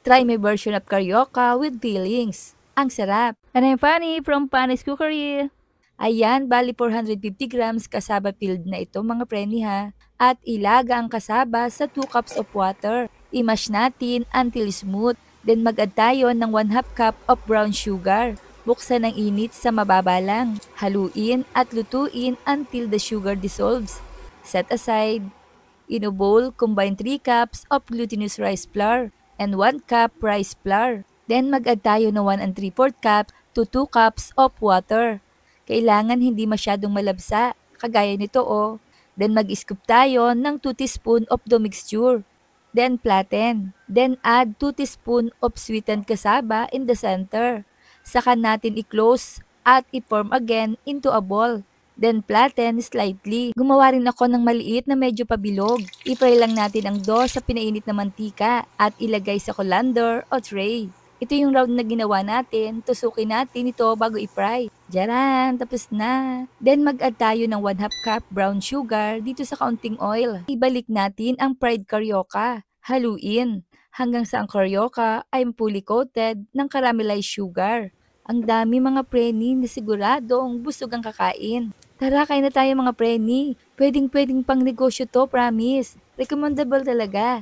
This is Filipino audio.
Try my version of carioca with fillings. Ang sarap! And I'm Fanny from Fanny's Cookery. Ayan, bali 450 grams kasaba filled na ito mga preni ha. At ilaga ang kasaba sa 2 cups of water. I-mash natin until smooth. Then mag-add tayo ng 1/2 cup of brown sugar. Buksan ang init sa mababa lang. Haluin at lutuin until the sugar dissolves. Set aside. In a bowl, combine 3 cups of glutinous rice flour and 1 cup rice flour. Then mag-add tayo ng 1 3/4 cup to 2 cups of water. Kailangan hindi masyadong malabsa, kagaya nito oh. Then mag-scoop tayo ng 2 teaspoon of the mixture. Then flatten. Then add 2 teaspoon of sweetened cassava in the center. Saka natin i-close at i-form again into a ball. Then flatten slightly. Gumawa rin ako ng maliit na medyo pabilog. I-fry lang natin ang dough sa pinainit na mantika at ilagay sa colander o tray. Ito yung round na ginawa natin. Tusukin natin ito bago i-fry. Diyaran, tapos na. Then mag-add tayo ng 1/2 cup brown sugar dito sa kaunting oil. Ibalik natin ang fried carioca. Haluin hanggang sa ang carioca ay fully coated ng caramelized sugar. Ang dami mga preni na siguradong busog ang kakain. Tara, kain na tayo mga preni. Pwedeng pang negosyo to, promise. Recommendable talaga.